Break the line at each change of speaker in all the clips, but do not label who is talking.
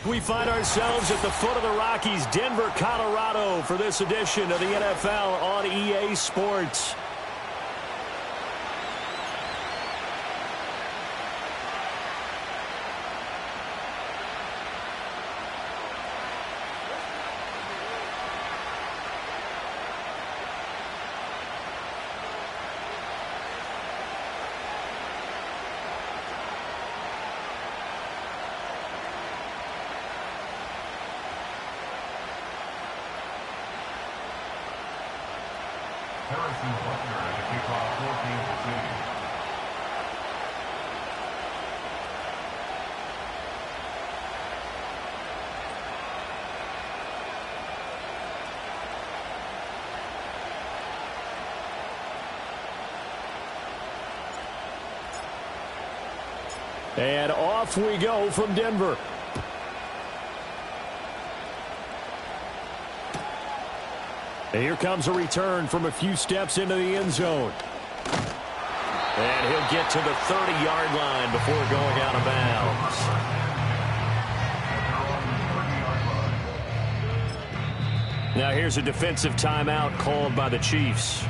We find ourselves at the foot of the Rockies, Denver, Colorado, for this edition of the NFL on EA Sports. And off we go from Denver. And here comes a return from a few steps into the end zone. And he'll get to the 30-yard line before going out of bounds. Now here's a defensive timeout called by the Chiefs.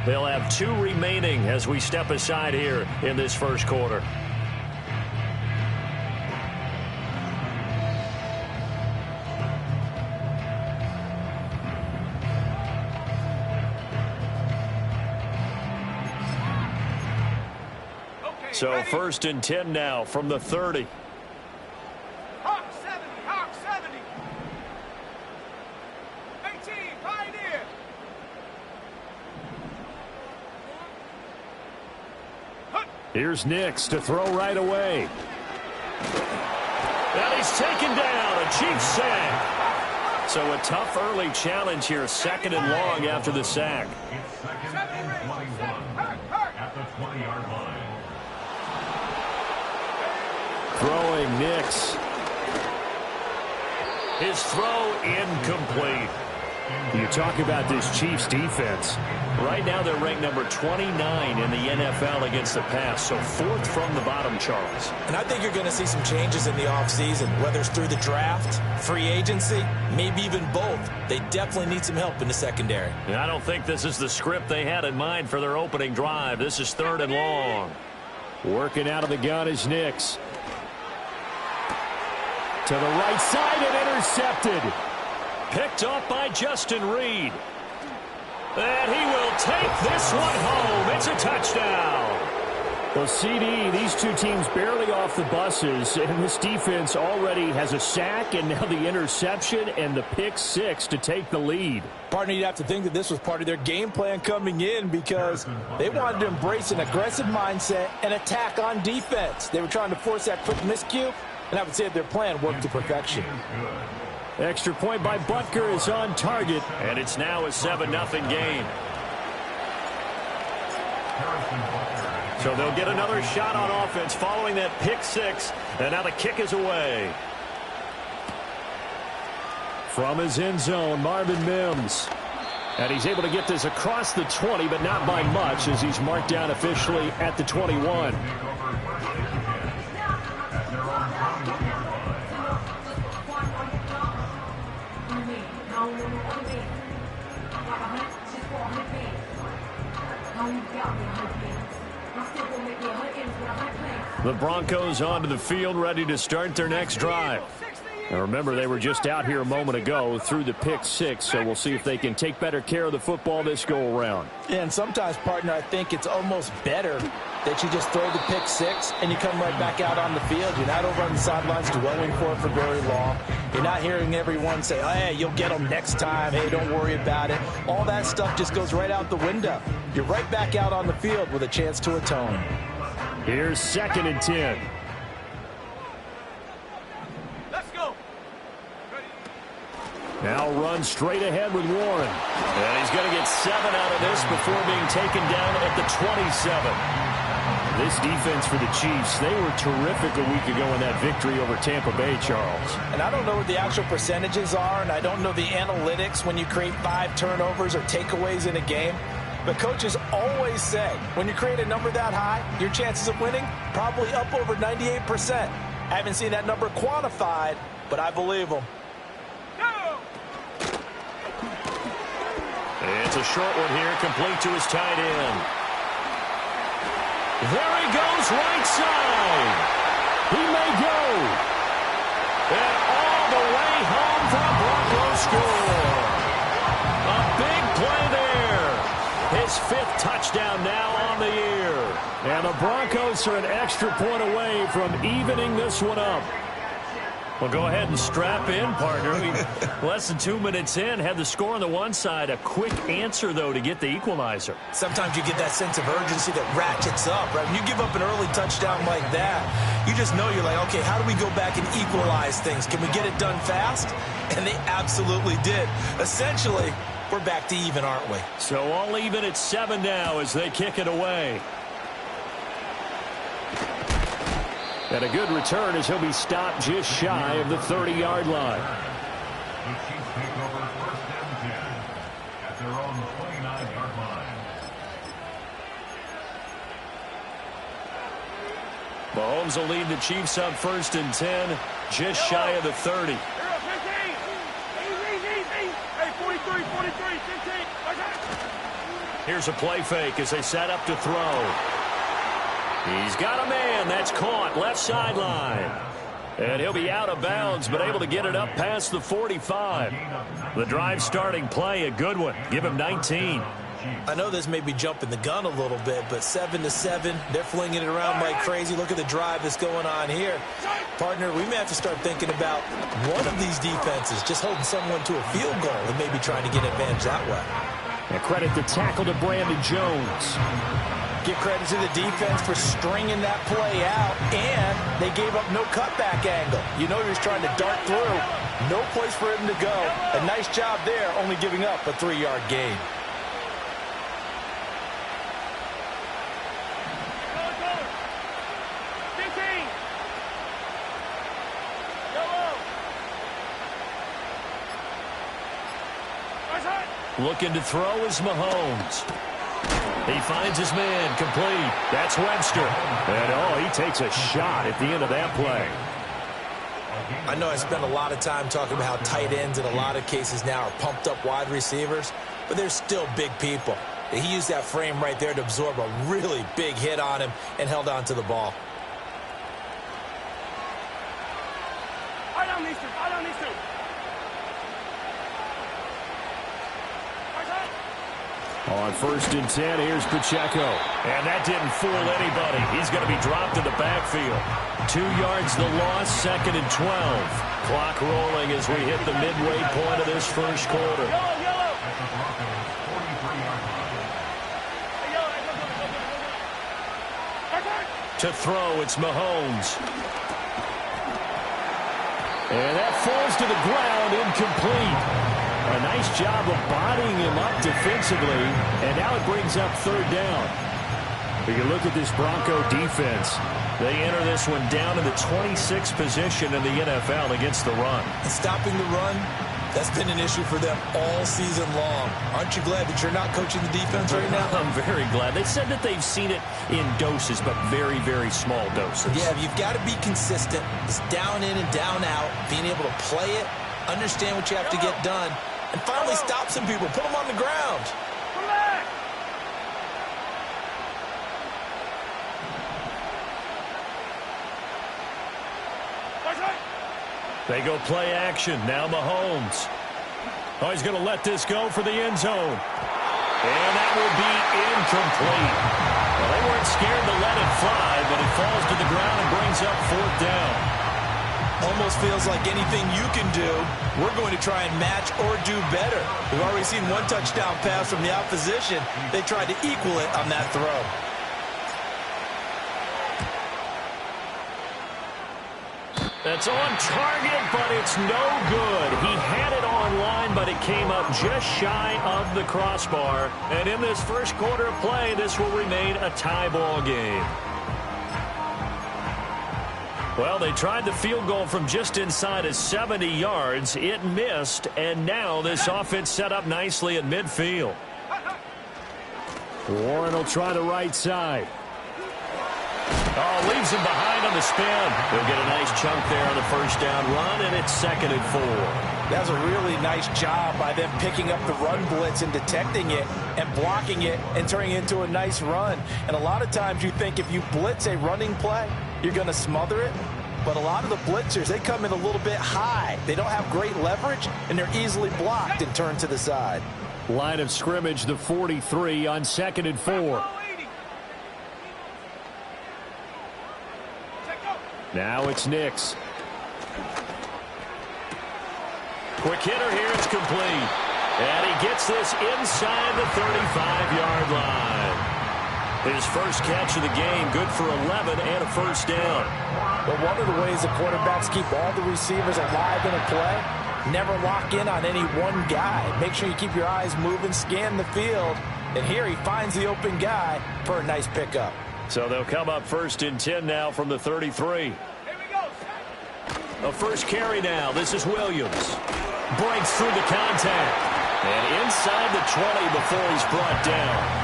They'll have 2 remaining as we step aside here in this first quarter. So 1st and 10 now from the 30.
Hawk 70. 18, Pioneer.
Here's Nix to throw right away. And he's taken down, a Chiefs sack. So a tough early challenge here, 2nd and long after the sack.
It's 2nd and 21 at the 20-yard line.
Throwing Nix. His throw incomplete. You talk about this Chiefs defense. Right now they're ranked number 29 in the NFL against the pass, so 4th from the bottom, Charles.
And I think you're going to see some changes in the offseason, whether it's through the draft, free agency, maybe even both. They definitely need some help in the secondary.
And I don't think this is the script they had in mind for their opening drive. This is 3rd and long. Working out of the gun is Nix. To the right side and intercepted. Picked up by Justin Reed. And he will take this one home. It's a touchdown. Well, CD, these two teams barely off the buses, and this defense already has a sack and now the interception and the pick 6 to take the lead.
Partner, you'd have to think that this was part of their game plan coming in because they wanted to embrace an aggressive mindset and attack on defense. They were trying to force that quick miscue, and I would say their plan worked to perfection.
Extra point by Butker is on target, and it's now a 7-0 game. So they'll get another shot on offense following that pick 6, and now the kick is away. From his end zone, Marvin Mims. And he's able to get this across the 20, but not by much, as he's marked down officially at the 21. The Broncos onto the field, ready to start their next drive. Now remember, they were just out here a moment ago through the pick 6, so we'll see if they can take better care of the football this go-around.
Yeah, and sometimes, partner, I think it's almost better that you just throw the pick 6 and you come right back out on the field. You're not over on the sidelines dwelling for it for very long. You're not hearing everyone say, oh, hey, you'll get them next time. Hey, don't worry about it. All that stuff just goes right out the window. You're right back out on the field with a chance to atone.
Here's 2nd and 10.
Let's go.
Now run straight ahead with Warren. And he's going to get 7 out of this before being taken down at the 27. This defense for the Chiefs, they were terrific a week ago in that victory over Tampa Bay, Charles.
And I don't know what the actual percentages are, and I don't know the analytics when you create 5 turnovers or takeaways in a game. But coaches always say, when you create a number that high, your chances of winning probably up over 98%. I haven't seen that number quantified, but I believe him.
Go!
It's a short one here, complete to his tight end. There he goes, right side. He may go. And all the way home for a Broncos score. A big play there. His 5th touchdown now on the year. And the Broncos are an extra point away from evening this one up. Well, go ahead and strap in, partner. Less than 2 minutes in, had the score on the one side. A quick answer, though, to get the equalizer.
Sometimes you get that sense of urgency that ratchets up, right? When you give up an early touchdown like that, you just know you're like, okay, how do we go back and equalize things? Can we get it done fast? And they absolutely did. Essentially, we're back to even, aren't we?
So all even at 7 now as they kick it away. And a good return as he'll be stopped just shy of the 30-yard line.
The Chiefs take over 1st and 10 at their own 29-yard line.
Mahomes will lead the Chiefs up 1st and 10, just shy of the 30.
You're up 15. Easy. Hey, 43, 15.
Here's a play fake as they set up to throw. He's got a man. That's caught left sideline. And he'll be out of bounds, but able to get it up past the 45. The drive starting play, a good one. Give him 19.
I know this may be jumping the gun a little bit, but 7-7, they're flinging it around like crazy. Look at the drive that's going on here. Partner, we may have to start thinking about one of these defenses just holding someone to a field goal and maybe trying to get advantage that way.
And credit the tackle to Brandon Jones.
Give credit to the defense for stringing that play out, and they gave up no cutback angle. You know he was trying to dart through. No place for him to go. A nice job there, only giving up a 3-yard gain.
Go. 15. Go.
Looking to throw is Mahomes. He finds his man, complete. That's Webster. And, he takes a shot at the end of that play.
I know I spent a lot of time talking about how tight ends in a lot of cases now are pumped up wide receivers, but they're still big people. He used that frame right there to absorb a really big hit on him and held on to the ball.
I don't need to.
On 1st and 10, here's Pacheco. And that didn't fool anybody. He's going to be dropped in the backfield. 2 yards the loss, 2nd and 12. Clock rolling as we hit the midway point of this first quarter.
Yellow.
To throw, it's Mahomes. And that falls to the ground, incomplete. A nice job of bodying him up defensively, and now it brings up 3rd down. But you look at this Bronco defense. They enter this one down in the 26th position in the NFL against the run.
And stopping the run, that's been an issue for them all season long. Aren't you glad that you're not coaching the defense right now?
I'm very glad. They said that they've seen it in doses, but very, very small doses.
Yeah, you've got to be consistent. It's down in and down out, being able to play it, understand what you have to get done, and finally stop some people, put them on the ground.
Relax.
They go play action. Now Mahomes. He's going to let this go for the end zone. And that will be incomplete. Well, they weren't scared to let it fly, but it falls to the ground and brings up 4th down.
Almost feels like anything you can do, we're going to try and match or do better. We've already seen one touchdown pass from the opposition. They tried to equal it on that throw.
That's on target, but it's no good. He had it on line, but it came up just shy of the crossbar. And in this first quarter of play, this will remain a tie ball game. Well, they tried the field goal from just inside of 70 yards. It missed, and now this offense set up nicely at midfield. Warren will try the right side. Oh, leaves him behind on the spin. He'll get a nice chunk there on the first down run, and it's 2nd and 4.
That's a really nice job by them picking up the run blitz and detecting it and blocking it and turning it into a nice run. And a lot of times you think if you blitz a running play, you're going to smother it. But a lot of the blitzers, they come in a little bit high. They don't have great leverage, and they're easily blocked and turned to the side.
Line of scrimmage, the 43 on 2nd and 4. Now it's Nix. Quick hitter here, it's complete. And he gets this inside the 35-yard line. His first catch of the game, good for 11 and a first down.
But one of the ways the quarterbacks keep all the receivers alive in a play, never lock in on any one guy. Make sure you keep your eyes moving, scan the field. And here he finds the open guy for a nice pickup.
So they'll come up 1st and 10 now from the 33. A first carry now. This is Williams. Breaks through the contact. And inside the 20 before he's brought down.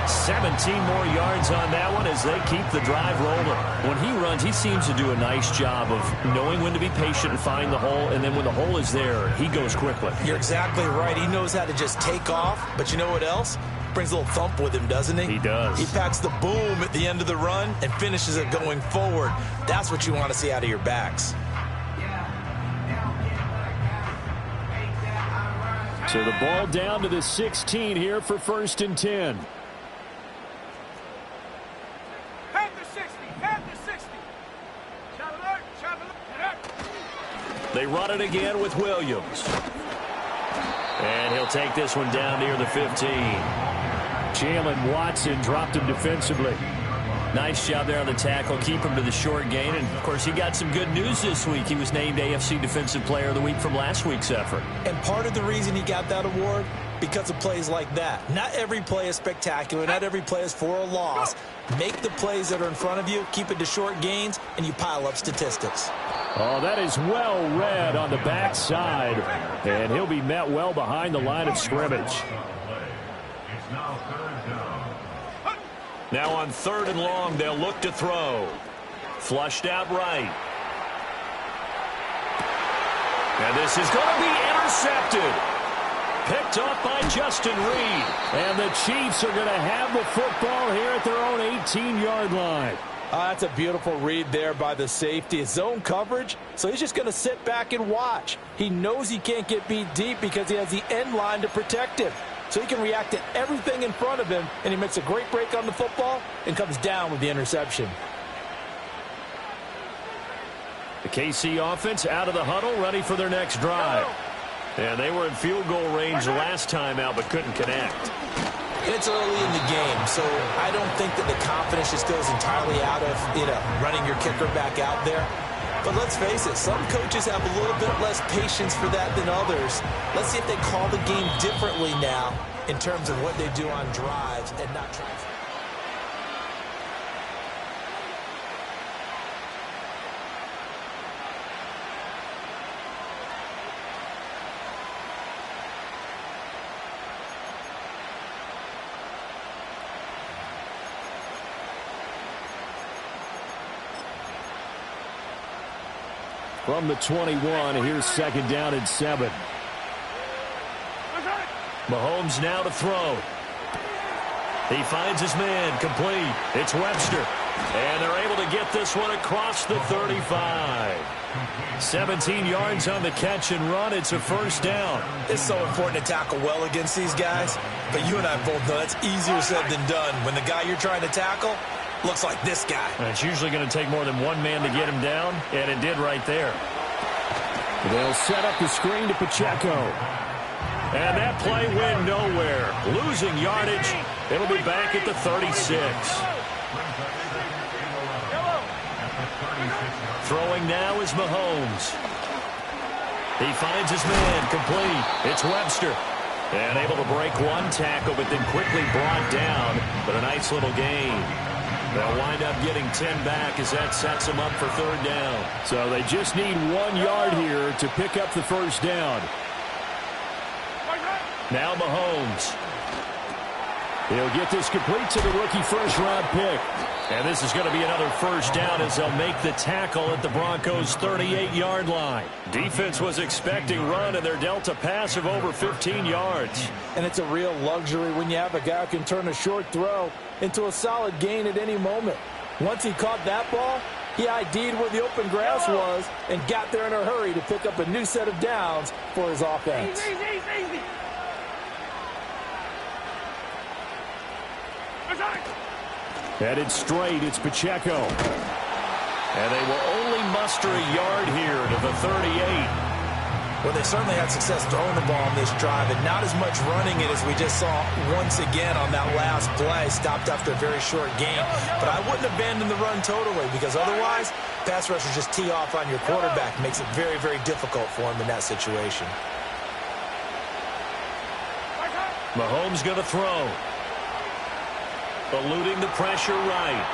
17 more yards on that one as they keep the drive rolling. When he runs, he seems to do a nice job of knowing when to be patient and find the hole, and then when the hole is there, he goes quickly.
You're exactly right. He knows how to just take off, but you know what else? Brings a little thump with him, doesn't he?
He does.
He packs the boom at the end of the run and finishes it going forward. That's what you want to see out of your backs.
So the ball down to the 16 here for 1st and 10. They run it again with Williams. And he'll take this one down near the 15. Jalen Watson dropped him defensively. Nice job there on the tackle. Keep him to the short gain. And, of course, he got some good news this week. He was named AFC Defensive Player of the Week from last week's effort.
And part of the reason he got that award, because of plays like that. Not every play is spectacular. Not every play is for a loss. Make the plays that are in front of you, keep it to short gains, and you pile up statistics.
Oh, that is well read on the backside. And he'll be met well behind the line of scrimmage.
It's now 3rd down.
Now on 3rd and long, they'll look to throw. Flushed out right. And this is going to be intercepted. Picked up by Justin Reed. And the Chiefs are going to have the football here at their own 18-yard line.
That's a beautiful read there by the safety. It's zone coverage, so he's just going to sit back and watch. He knows he can't get beat deep because he has the end line to protect him. So he can react to everything in front of him, and he makes a great break on the football and comes down with the interception.
The KC offense out of the huddle, ready for their next drive. And they were in field goal range the last time out, but couldn't connect.
It's early in the game, so I don't think that the confidence just goes entirely out of, running your kicker back out there. But let's face it, some coaches have a little bit less patience for that than others. Let's see if they call the game differently now in terms of what they do on drives and not try.
From the 21, here's 2nd down and 7. Mahomes now to throw. He finds his man, complete. It's Webster. And they're able to get this one across the 35. 17 yards on the catch and run. It's a first down.
It's so important to tackle well against these guys. But you and I both know that's easier said than done. When the guy you're trying to tackle looks like this guy.
And it's usually going to take more than one man to get him down, and it did right there. They'll set up the screen to Pacheco. And that play went nowhere. Losing yardage. It'll be back at the 36. Throwing now is Mahomes. He finds his man, complete. It's Webster. And able to break one tackle, but then quickly brought down. But a nice little gain. They'll wind up getting 10 back as that sets them up for 3rd down. So they just need 1 yard here to pick up the first down. Now Mahomes. He'll get this complete to the rookie first-round pick. And this is going to be another first down as they'll make the tackle at the Broncos' 38-yard line. Defense was expecting run, and they're dealt a pass of over 15 yards.
And it's a real luxury when you have a guy who can turn a short throw into a solid gain at any moment. Once he caught that ball, he ID'd where the open grass was and got there in a hurry to pick up a new set of downs for his offense.
Easy.
Headed straight, it's Pacheco. And they will only muster a yard here to the 38.
Well, they certainly had success throwing the ball on this drive, and not as much running it as we just saw once again on that last play. Stopped after a very short gain. But I wouldn't abandon the run totally, because otherwise, pass rushers just tee off on your quarterback. Makes it very, very difficult for him in that situation.
Mahomes going to throw. Eluding the pressure right.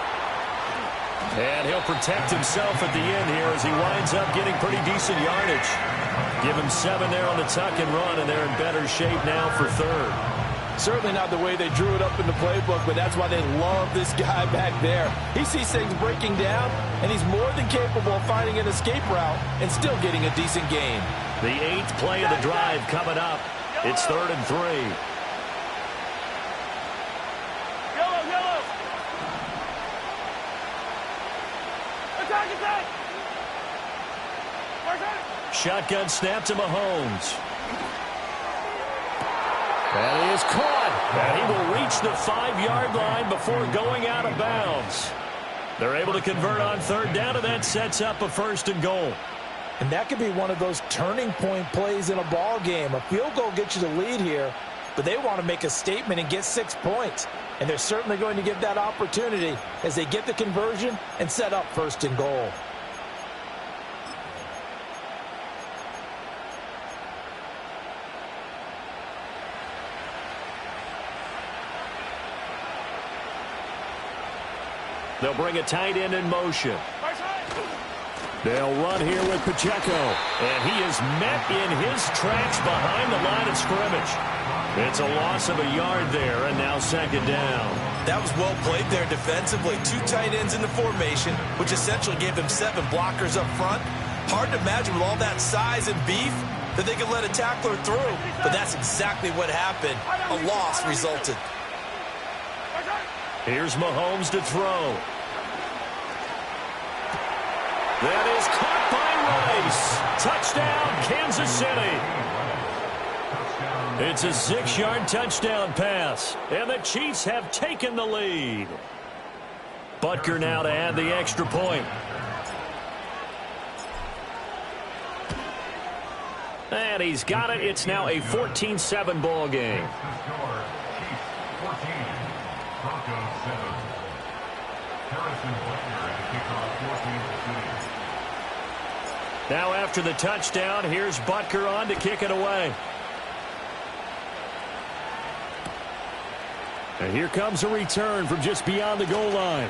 And he'll protect himself at the end here as he winds up getting pretty decent yardage. Give him 7 there on the tuck and run, and they're in better shape now for third.
Certainly not the way they drew it up in the playbook, but that's why they love this guy back there. He sees things breaking down, and he's more than capable of finding an escape route and still getting a decent gain.
The 8th play of the drive coming up. It's 3rd and 3. Shotgun snap to Mahomes. That is caught. And he will reach the 5-yard line before going out of bounds. They're able to convert on 3rd down, and that sets up a 1st and goal.
And that could be one of those turning point plays in a ball game. A field goal gets you the lead here, but they want to make a statement and get 6 points. And they're certainly going to get that opportunity as they get the conversion and set up 1st and goal.
They'll bring a tight end in motion. They'll run here with Pacheco. And he is met in his tracks behind the line of scrimmage. It's a loss of a yard there, and now 2nd down.
That was well played there defensively. 2 tight ends in the formation, which essentially gave them 7 blockers up front. Hard to imagine with all that size and beef that they could let a tackler through. But that's exactly what happened. A loss resulted.
Here's Mahomes to throw. That is caught by Rice. Touchdown, Kansas City. It's a 6-yard touchdown pass, and the Chiefs have taken the lead. Butker now to add the extra point. And he's got it. It's now a 14-7 ball game. Now after the touchdown, here's Butker on to kick it away. And here comes a return from just beyond the goal line.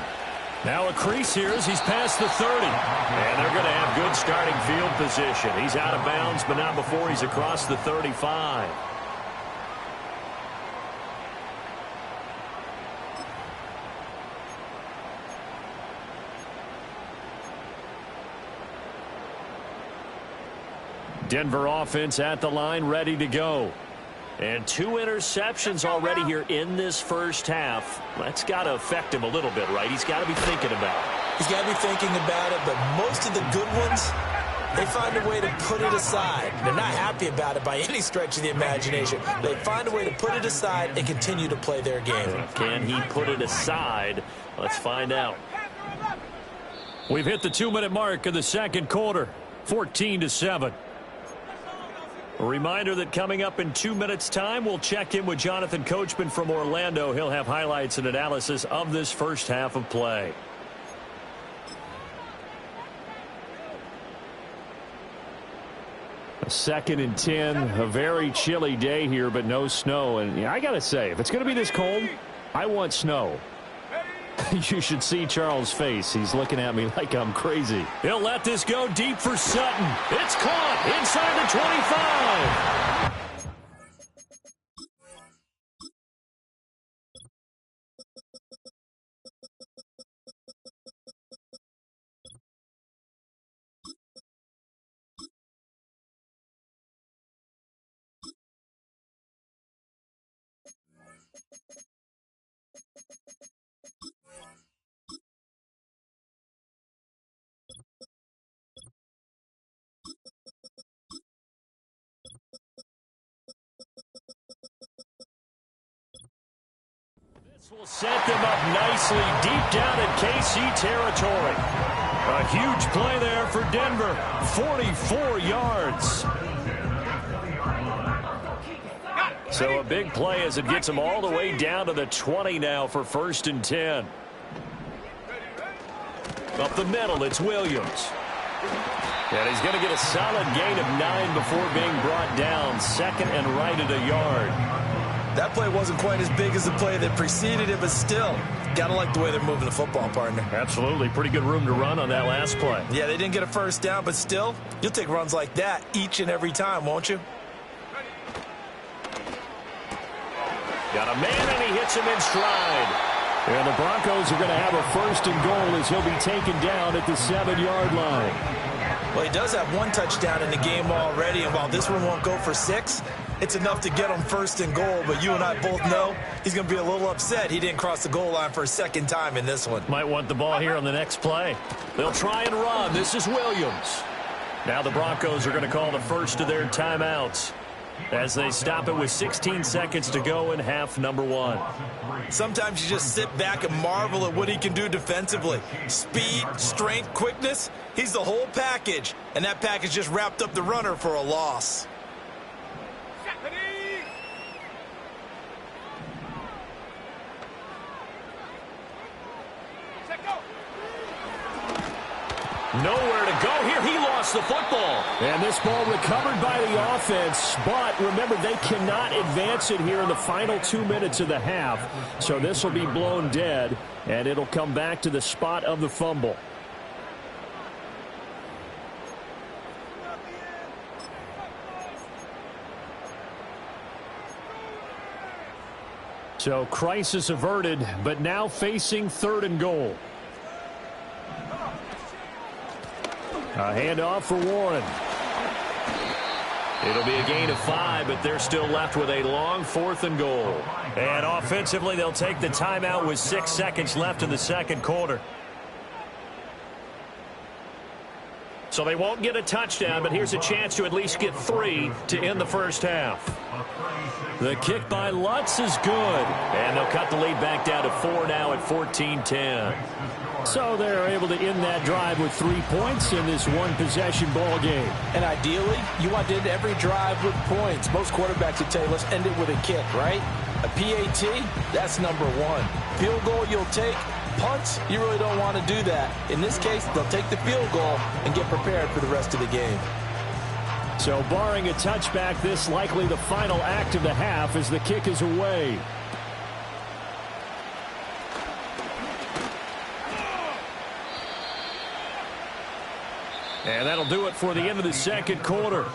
Now a crease here as he's past the 30. And they're going to have good starting field position. He's out of bounds, but not before he's across the 35. Denver offense at the line, ready to go. And 2 interceptions already here in this first half. That's got to affect him a little bit, right? He's got to be thinking about it.
He's got to be thinking about it, but most of the good ones, they find a way to put it aside. They're not happy about it by any stretch of the imagination. They find a way to put it aside and continue to play their game.
Can he put it aside? Let's find out. We've hit the 2-minute mark of the second quarter, 14-7. A reminder that coming up in 2 minutes' time, we'll check in with Jonathan Coachman from Orlando. He'll have highlights and analysis of this first half of play. A 2nd and 10, a very chilly day here, but no snow. And yeah, I got to say, if it's going to be this cold, I want snow. You should see Charles' face. He's looking at me like I'm crazy. He'll let this go deep for Sutton. It's caught inside the 25. Will set them up nicely deep down in KC territory. A huge play there for Denver. 44 yards. So a big play as it gets them all the way down to the 20 now for 1st and 10. Up the middle, it's Williams. And he's going to get a solid gain of 9 before being brought down. 2nd and right at a yard.
That play wasn't quite as big as the play that preceded it, but still, got to like the way they're moving the football, partner.
Absolutely. Pretty good room to run on that last play.
Yeah, they didn't get a first down, but still, you'll take runs like that each and every time, won't you?
Got a man, and he hits him in stride. And the Broncos are going to have a 1st and goal as he'll be taken down at the 7-yard line.
Well, he does have 1 touchdown in the game already, and while this one won't go for 6, it's enough to get him 1st and goal. But you and I both know he's going to be a little upset he didn't cross the goal line for a 2nd time in this one.
Might want the ball here on the next play. They'll try and run. This is Williams. Now the Broncos are going to call the first of their timeouts as they stop it with 16 seconds to go in half number 1.
Sometimes you just sit back and marvel at what he can do defensively. Speed, strength, quickness, he's the whole package. And that package just wrapped up the runner for a loss.
Nowhere to go here. He lost the football. And this ball recovered by the offense. But remember, they cannot advance it here in the final 2 minutes of the half. So this will be blown dead, and it'll come back to the spot of the fumble. So crisis averted, but now facing 3rd and goal. A handoff for Warren. It'll be a gain of 5, but they're still left with a long 4th and goal. And offensively, they'll take the timeout with 6 seconds left in the 2nd quarter. So they won't get a touchdown, but here's a chance to at least get 3 to end the first half. The kick by Lutz is good. And they'll cut the lead back down to 4 now at 14-10. So they're able to end that drive with 3 points in this one-possession ball game.
And ideally, you want to end every drive with points. Most quarterbacks would tell you, let's end it with a kick, right? A PAT, that's number 1. Field goal you'll take. Punts, you really don't want to do that. In this case, they'll take the field goal and get prepared for the rest of the game.
So barring a touchback, this likely the final act of the half as the kick is away. And that'll do it for the end of the 2nd quarter.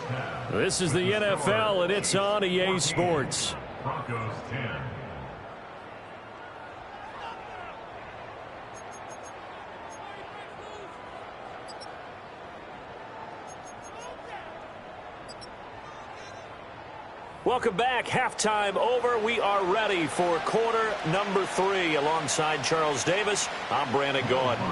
This is the NFL, and it's on EASports.
Broncos 10.
Welcome back. Halftime over. We are ready for quarter number 3. Alongside Charles Davis, I'm Brandon Gordon.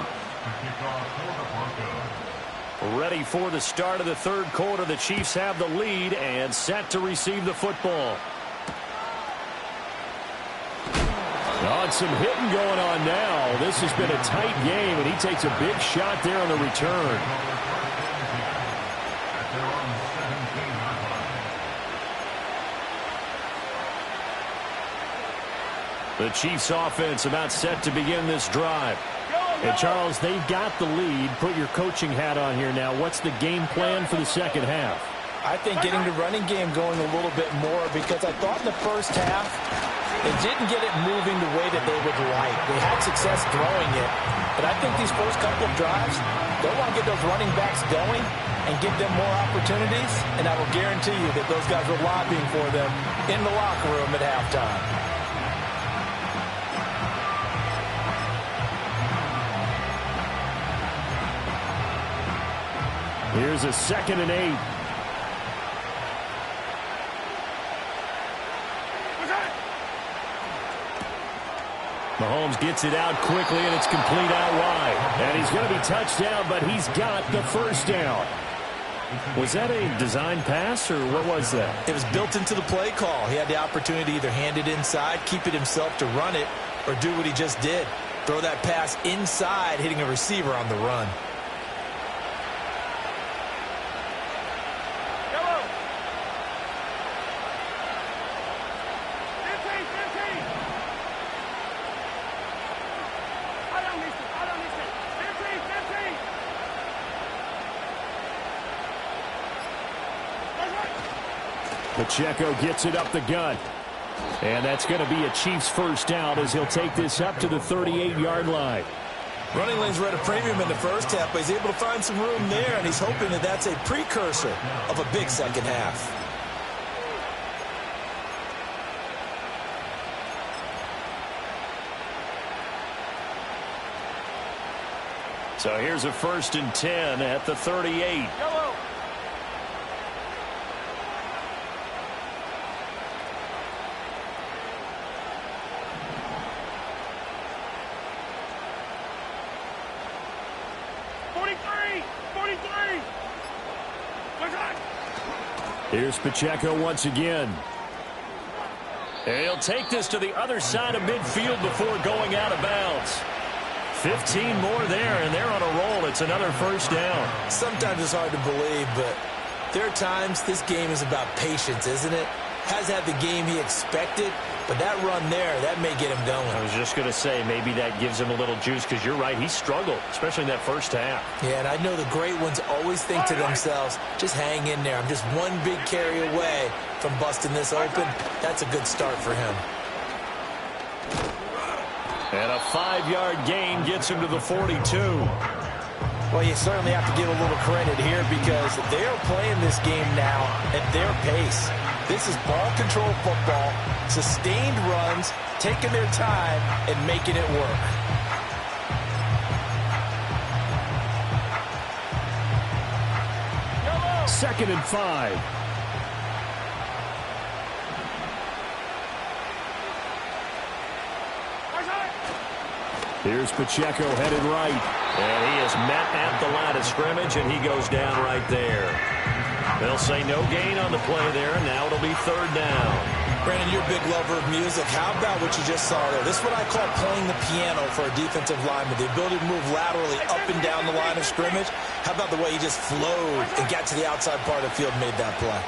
Ready for the start of the 3rd quarter. The Chiefs have the lead and set to receive the football. Oh, some hitting going on now. This has been a tight game, and he takes a big shot there on the return. The Chiefs offense about set to begin this drive. And Charles, they've got the lead. Put your coaching hat on here now. What's the game plan for the 2nd half?
I think getting the running game going a little bit more, because I thought in the first half they didn't get it moving the way that they would like. They had success throwing it, but I think these first couple of drives, they'll want to get those running backs going and give them more opportunities, and I will guarantee you that those guys are lobbying for them in the locker room at halftime.
Here's a 2nd and 8. Mahomes gets it out quickly, and it's complete out wide. And he's going to be touched down, but he's got the first down. Was that a design pass, or what was that?
It was built into the play call. He had the opportunity to either hand it inside, keep it himself to run it, or do what he just did. Throw that pass inside, hitting a receiver on the run.
Pacheco gets it up the gut. And that's going to be a Chiefs first down as he'll take this up to the 38-yard line.
Running lanes were at a premium in the first half, but he's able to find some room there, and he's hoping that that's a precursor of a big second half.
So here's a 1st and 10 at the 38.
Yellow.
Here's Pacheco once again. And he'll take this to the other side of midfield before going out of bounds. 15 more there, and they're on a roll. It's another first down.
Sometimes it's hard to believe, but there are times this game is about patience, isn't it? Has had the game he expected, but that run there, that may get him going.
I was just going to say, maybe that gives him a little juice, because you're right, he struggled, especially in that first half.
Yeah, and I know the great ones always think to themselves, just hang in there. I'm just one big carry away from busting this open. That's a good start for him.
And a 5-yard gain gets him to the 42.
Well, you certainly have to give a little credit here because they are playing this game now at their pace. This is ball control football, sustained runs, taking their time, and making it work.
Yellow.
2nd and 5. Here's Pacheco headed right. And he is met at the line of scrimmage, and he goes down right there. They'll say no gain on the play there, and now it'll be 3rd down.
Brandon, you're a big lover of music. How about what you just saw there? This is what I call playing the piano for a defensive lineman. The ability to move laterally up and down the line of scrimmage. How about the way he just flowed and got to the outside part of the field and made that play?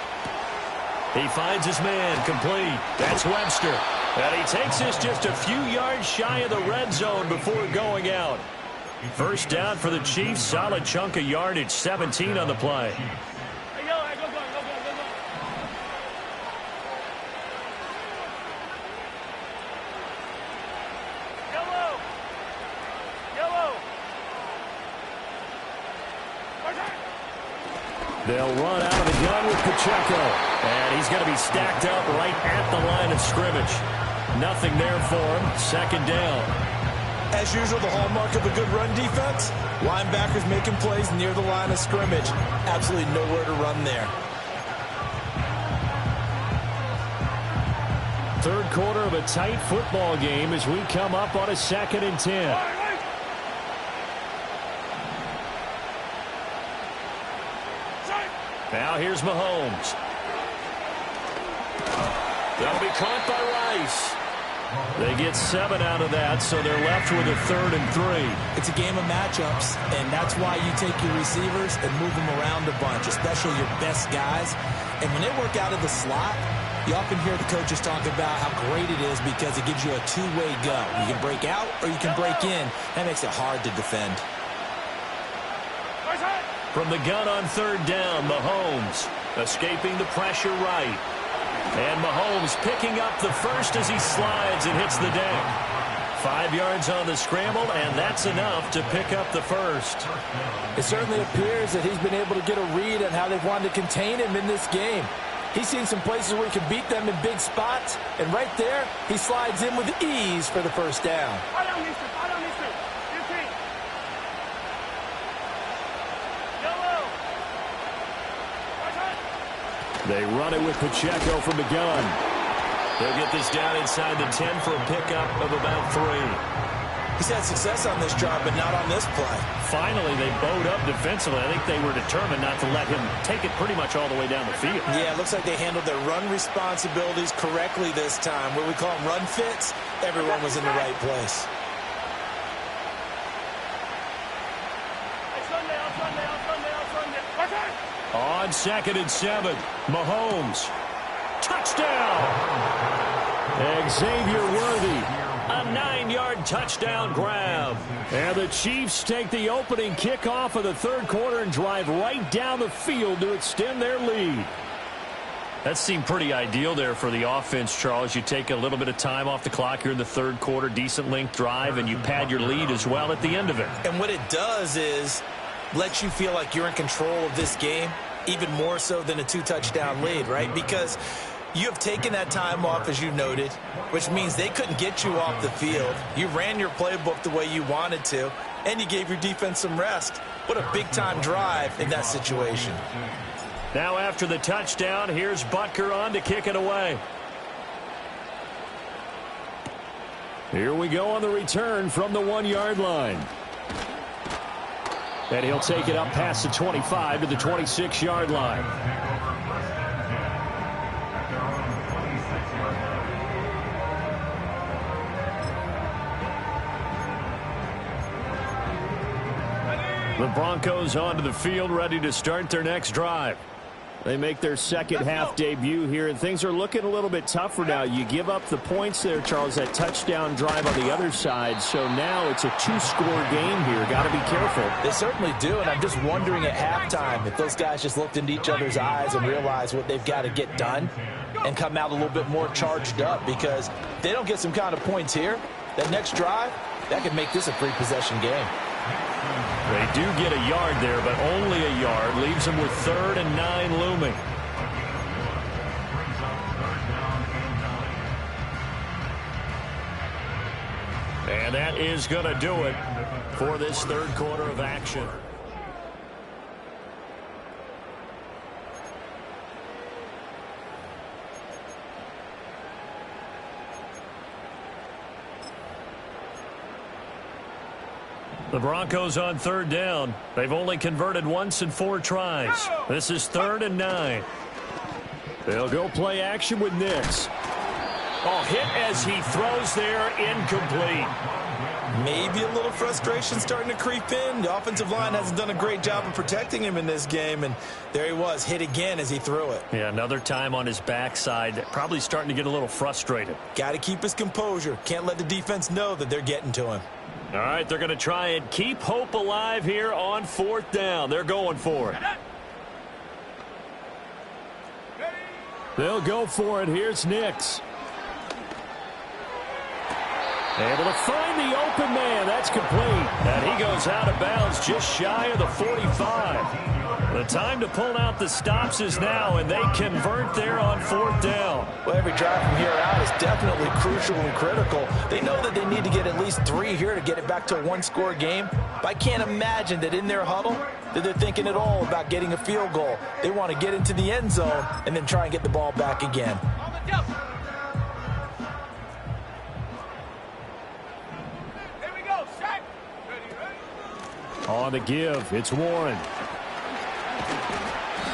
He finds his man complete. That's Webster. And he takes this just a few yards shy of the red zone before going out. First down for the Chiefs. Solid chunk of yardage. 17 on the play.
Hey, yellow, hey, go. Yellow.
They'll run out of the gun with Pacheco. And he's going to be stacked up right at the line of scrimmage. Nothing there for him. 2nd down.
As usual, the hallmark of a good run defense, linebackers making plays near the line of scrimmage. Absolutely nowhere to run there.
3rd quarter of a tight football game as we come up on a 2nd and 10. Now here's Mahomes. That'll be caught by Rice. They get 7 out of that, so they're left with a 3rd and 3.
It's a game of matchups, and that's why you take your receivers and move them around a bunch, especially your best guys. And when they work out of the slot, you often hear the coaches talk about how great it is because it gives you a two-way go. You can break out or you can break in. That makes it hard to defend.
From the gun on 3rd down, Mahomes escaping the pressure right. And Mahomes picking up the first as he slides and hits the deck. 5 yards on the scramble, and that's enough to pick up the first.
It certainly appears that he's been able to get a read on how they've wanted to contain him in this game. He's seen some places where he can beat them in big spots, and right there, he slides in with ease for the first down.
They run it with Pacheco from the gun. They'll get this down inside the 10 for a pickup of about 3.
He's had success on this drive, but not on this play.
Finally, they bowed up defensively. I think they were determined not to let him take it pretty much all the way down the field.
Yeah, it looks like they handled their run responsibilities correctly this time. What we call them run fits, everyone was in the right place.
On 2nd and 7, Mahomes. Touchdown! Xavier Worthy, a 9-yard touchdown grab. And the Chiefs take the opening kickoff of the third quarter and drive right down the field to extend their lead. That seemed pretty ideal there for the offense, Charles. You take a little bit of time off the clock here in the third quarter, decent length drive, and you pad your lead as well at the end of it.
And what it does is let you feel like you're in control of this game, even more so than a 2-touchdown lead, right? Because you have taken that time off, as you noted, which means they couldn't get you off the field. You ran your playbook the way you wanted to, and you gave your defense some rest. What a big-time drive in that situation.
Now after the touchdown, here's Butker on to kick it away. Here we go on the return from the 1-yard line. And he'll take it up past the 25 to the 26-yard line. The Broncos onto the field, ready to start their next drive. They make their second half debut here, and things are looking a little bit tougher now. You give up the points there, Charles, that touchdown drive on the other side. So now it's a 2-score game here. Got to be careful.
They certainly do, and I'm just wondering at halftime if those guys just looked into each other's eyes and realized what they've got to get done and come out a little bit more charged up, because if they don't get some kind of points here, that next drive, that could make this a 3-possession game.
They do get a yard there, but only a yard. Leaves them with 3rd and 9 looming. And that is going to do it for this third quarter of action. The Broncos on 3rd down. They've only converted once in 4 tries. This is 3rd and 9. They'll go play action with Nix. Oh, hit as he throws there, incomplete.
Maybe a little frustration starting to creep in. The offensive line hasn't done a great job of protecting him in this game, and there he was, hit again as he threw it.
Yeah, another time on his backside, probably starting to get a little frustrated.
Got to keep his composure. Can't let the defense know that they're getting to him.
All right, they're going to try and keep hope alive here on 4th down. They're going for it. They'll go for it. Here's Nix. Able to find the open man. That's complete. And he goes out of bounds just shy of the 45. The time to pull out the stops is now, and they convert there on 4th down.
Well, every drive from here out is definitely crucial and critical. They know that they need to get at least 3 here to get it back to a 1-score game. But I can't imagine that in their huddle that they're thinking at all about getting a field goal. They want to get into the end zone and then try and get the ball back again.
On the give, it's Warren.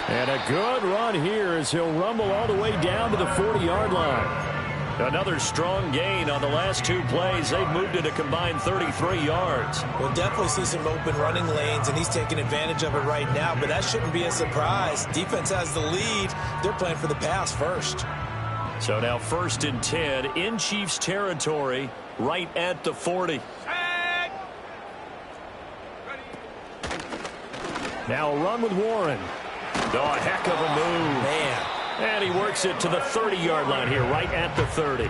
And a good run here as he'll rumble all the way down to the 40-yard line. Another strong gain on the last 2 plays. They've moved it a combined 33 yards.
We'll definitely see some open running lanes, and he's taking advantage of it right now, but that shouldn't be a surprise. Defense has the lead. They're playing for the pass first.
So now 1st and 10 in Chiefs territory, right at the 40. Now a run with Warren. Oh, a heck of a move.
Man.
And he works it to the 30-yard line here, right at the 30.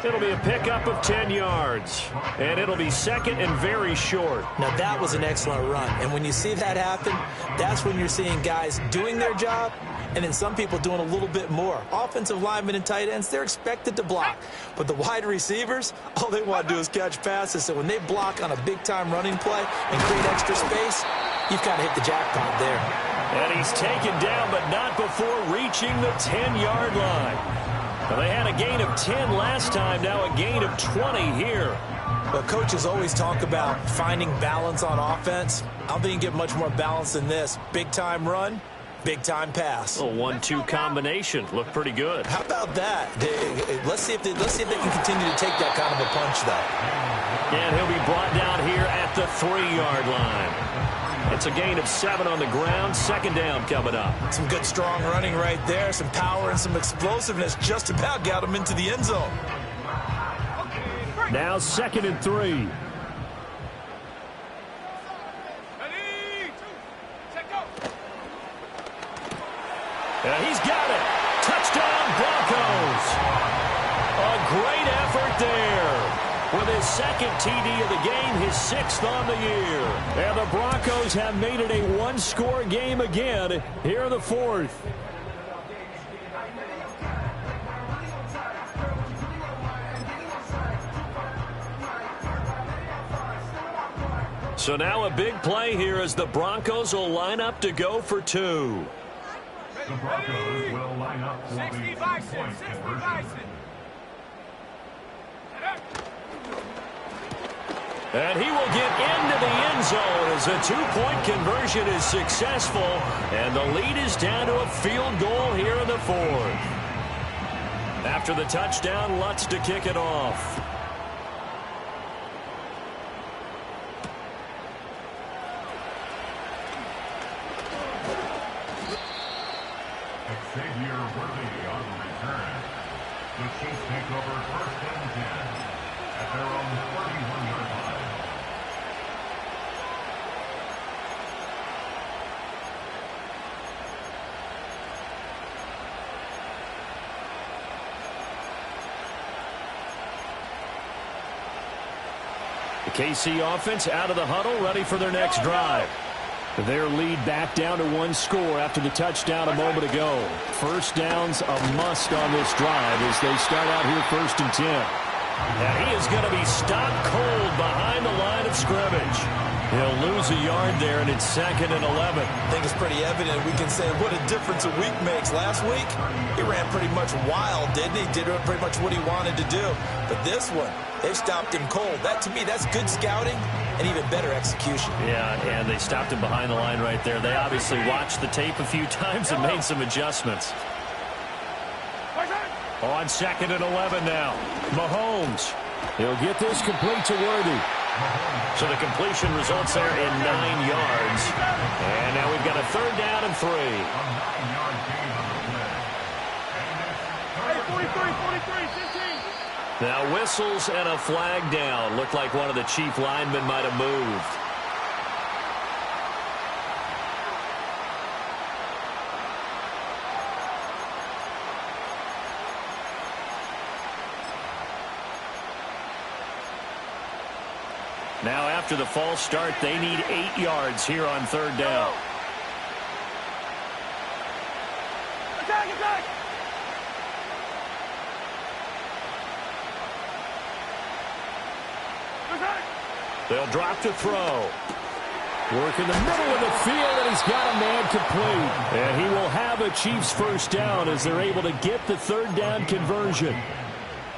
It'll be a pickup of 10 yards. And it'll be 2nd and very short.
Now, that was an excellent run. And when you see that happen, that's when you're seeing guys doing their job and then some people doing a little bit more. Offensive linemen and tight ends, they're expected to block. But the wide receivers, all they want to do is catch passes. So when they block on a big-time running play and create extra space, you've kind of hit the jackpot there.
And he's taken down, but not before reaching the 10-yard line. Well, they had a gain of 10 last time, now a gain of 20 here.
But coaches always talk about finding balance on offense. I don't think you get much more balance than this. Big-time run, big-time pass.
A 1-2 combination. Looked pretty good.
How about that? Let's see if they can continue to take that kind of a punch, though.
And he'll be brought down here at the 3-yard line. It's a gain of 7 on the ground. Second down coming up.
Some good, strong running right there. Some power and some explosiveness just about got him into the end zone.
Now 2nd and 3. And he's got it. Touchdown, Broncos. A great effort there. With his 2nd TD of the game, his 6th on the year. And the Broncos have made it a 1-score game again here in the 4th. So now a big play here as the Broncos will line up to go for 2.
The Broncos will line up for the 2-point conversion.
And he will get into the end zone as a 2-point conversion is successful. And the lead is down to a field goal here in the 4th. After the touchdown, Lutz to kick it off.
Xavier Worthy on the return. The Chiefs take over 1st and 10 at their own 31-yard line.
The KC offense out of the huddle, ready for their next drive. Their lead back down to 1 score after the touchdown a moment ago. First down's a must on this drive as they start out here 1st and 10. And he is going to be stopped cold behind the line of scrimmage. He'll lose a yard there, and it's 2nd and 11.
I think it's pretty evident. We can say what a difference a week makes. Last week, he ran pretty much wild, didn't he? Did pretty much what he wanted to do. But this one, they stopped him cold. That, to me, that's good scouting and even better execution.
Yeah, and they stopped him behind the line right there. They obviously watched the tape a few times and made some adjustments. On 2nd and 11 now. Mahomes. He'll get this complete to Worthy. So the completion results there in 9 yards. And now we've got a 3rd down and 3.
A 9-yard gain on the play.
Hey, 43, 15.
Now whistles and a flag down. Looked like one of the chief linemen might have moved. Now after the false start, they need 8 yards here on 3rd down.
Attack!
They'll drop to throw. Work in the middle of the field, and he's got a man complete. And he will have a Chiefs 1st down as they're able to get the 3rd down conversion.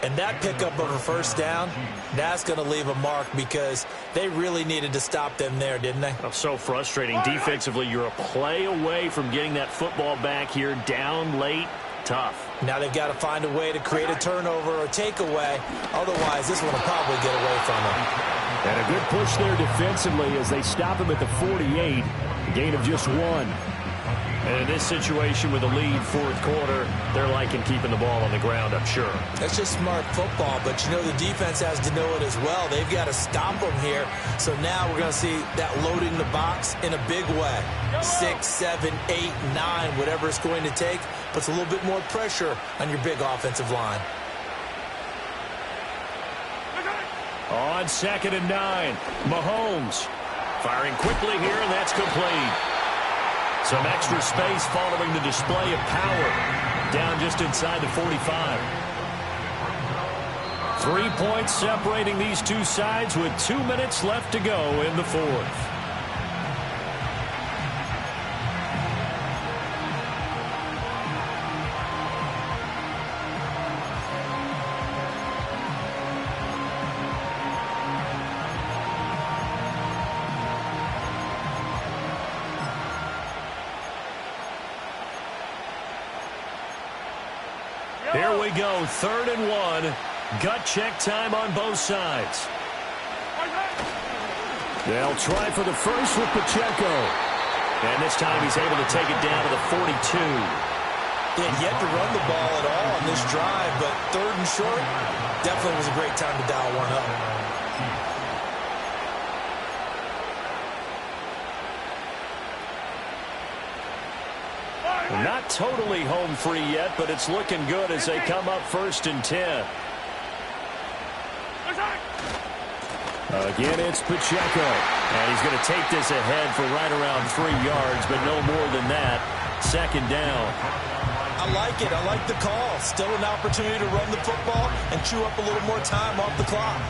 And that pickup of a 1st down, that's going to leave a mark because they really needed to stop them there, didn't they?
Oh, so frustrating. Defensively, you're a play away from getting that football back here down late. Tough.
Now they've got to find a way to create a turnover or takeaway. Otherwise, this one will probably get away from them.
And a good push there defensively as they stop him at the 48. A gain of just 1. And in this situation with a lead 4th quarter, they're liking keeping the ball on the ground, I'm sure.
That's just smart football, but you know the defense has to know it as well. They've got to stop them here. So now we're going to see that loading the box in a big way. 6, 7, 8, 9, whatever it's going to take, puts a little bit more pressure on your big offensive line.
On 2nd and 9, Mahomes firing quickly here, and that's complete. Some extra space following the display of power. Down just inside the 45. 3 points separating these two sides with 2 minutes left to go in the 4th. Here we go, 3rd and 1. Gut check time on both sides. They'll try for the first with Pacheco. And this time he's able to take it down to the 42.
They had yet to run the ball at all on this drive, but 3rd and short definitely was a great time to dial one up.
Not totally home free yet, but it's looking good as they come up 1st and 10. Again, it's Pacheco. And he's going to take this ahead for right around 3 yards, but no more than that. 2nd down.
I like it. I like the call. Still an opportunity to run the football and chew up a little more time off the clock.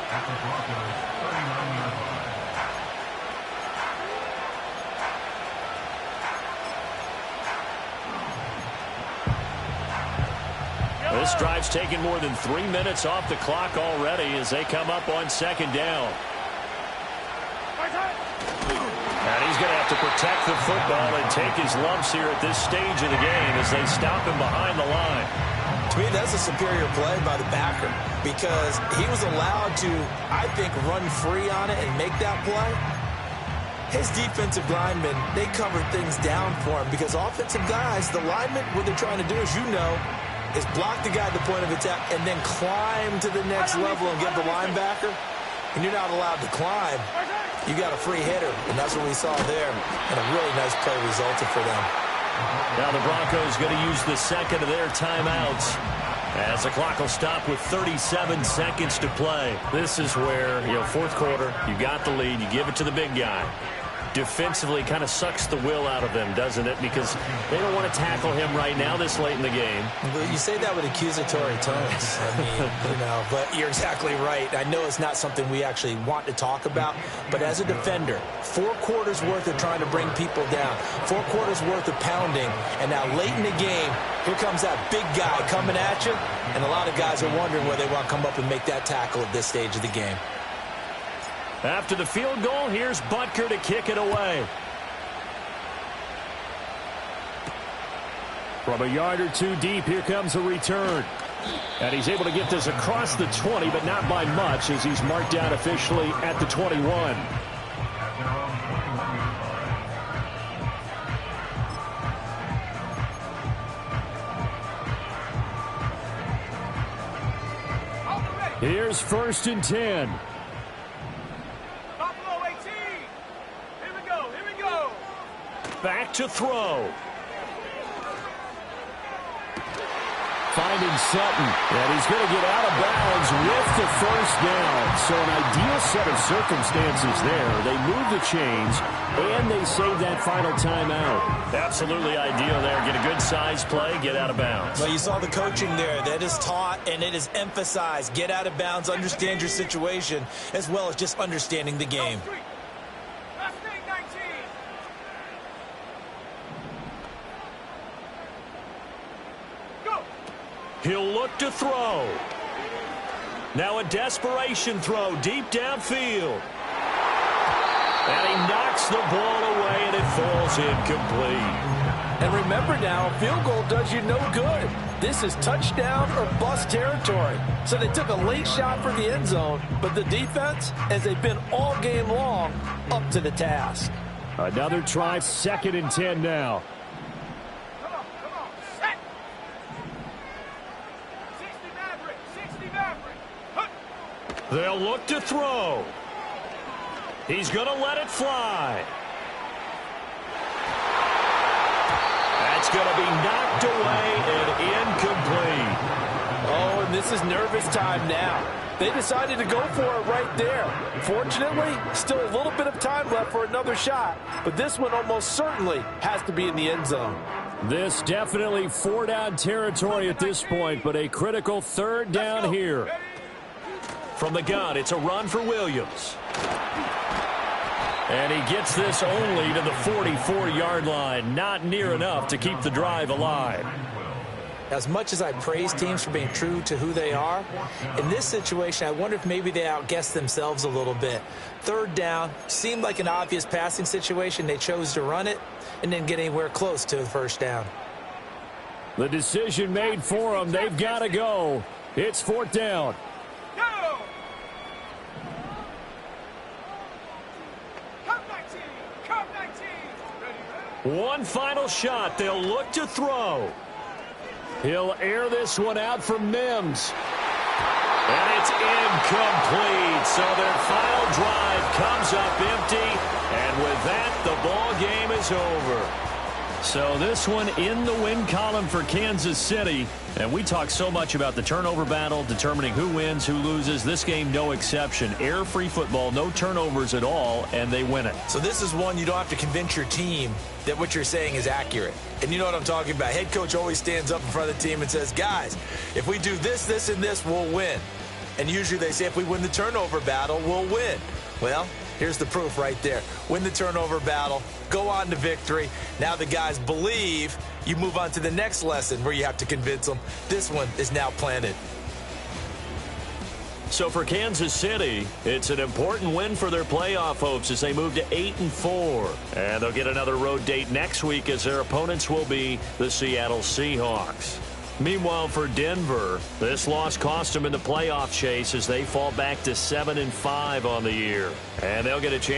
At the Broncos, 39-yard line.
This drive's taken more than 3 minutes off the clock already as they come up on 2nd down. And he's going to have to protect the football and take his lumps here at this stage of the game as they stop him behind the line.
To me, that's a superior play by the backer because he was allowed to, I think, run free on it and make that play. His defensive linemen, they covered things down for him because offensive guys, the linemen, what they're trying to do, as you know, is block the guy at the point of attack and then climb to the next level and get the linebacker. And you're not allowed to climb. You got a free hitter, and that's what we saw there. And a really nice play resulted for them.
Now the Broncos going to use the 2nd of their timeouts as the clock will stop with 37 seconds to play. This is where, 4th quarter, you got the lead, you give it to the big guy. Defensively kind of sucks the will out of them, doesn't it? Because they don't want to tackle him right now this late in the game.
You say that with accusatory tones. I mean, but you're exactly right. I know it's not something we actually want to talk about, but as a defender, 4 quarters worth of trying to bring people down, 4 quarters worth of pounding, and now late in the game, here comes that big guy coming at you, and a lot of guys are wondering where they want to come up and make that tackle at this stage of the game.
After the field goal, here's Butker to kick it away. From a yard or 2 deep, here comes a return. And he's able to get this across the 20, but not by much as he's marked down officially at the 21. Here's 1st and 10. Back to throw. Finding Sutton. And he's going to get out of bounds with the 1st down. So an ideal set of circumstances there. They move the chains, and they save that final timeout. Absolutely ideal there. Get a good size play, get out of bounds.
Well, you saw the coaching there. That is taught, and it is emphasized. Get out of bounds, understand your situation, as well as just understanding the game.
He'll look to throw. Now a desperation throw deep downfield. And he knocks the ball away, and it falls incomplete.
And remember now, field goal does you no good. This is touchdown or bust territory. So they took a late shot for the end zone, but the defense, as they've been all game long, up to the task.
Another try, 2nd and 10 now. They'll look to throw. He's going to let it fly. That's going to be knocked away and incomplete.
Oh, and this is nervous time now. They decided to go for it right there. Fortunately, still a little bit of time left for another shot, but this one almost certainly has to be in the end zone.
This definitely 4-down territory at this point, but a critical 3rd down here. From the gun, it's a run for Williams. And he gets this only to the 44-yard line. Not near enough to keep the drive alive.
As much as I praise teams for being true to who they are, in this situation, I wonder if maybe they outguessed themselves a little bit. 3rd down, seemed like an obvious passing situation. They chose to run it and didn't get anywhere close to the 1st down.
The decision made for them. They've got to go. It's 4th down.
Go! Come 19! Come 19! Ready,
One final shot. They'll look to throw. He'll air this one out for Mims. And it's incomplete. So their final drive comes up empty. And with that, the ball game is over. So this one in the win column for Kansas City. And we talk so much about the turnover battle, determining who wins, who loses. This game, no exception. Air-free football, no turnovers at all, and they win it.
So this is one you don't have to convince your team that what you're saying is accurate. And you know what I'm talking about. Head coach always stands up in front of the team and says, guys, if we do this, this, and this, we'll win. And usually they say if we win the turnover battle, we'll win. Well, here's the proof right there. Win the turnover battle, go on to victory. Now the guys believe. You move on to the next lesson where you have to convince them. This one is now planted.
So for Kansas City, it's an important win for their playoff hopes as they move to 8-4. And they'll get another road date next week as their opponents will be the Seattle Seahawks. Meanwhile, for Denver, this loss cost them in the playoff chase as they fall back to 7-5 on the year. And they'll get a chance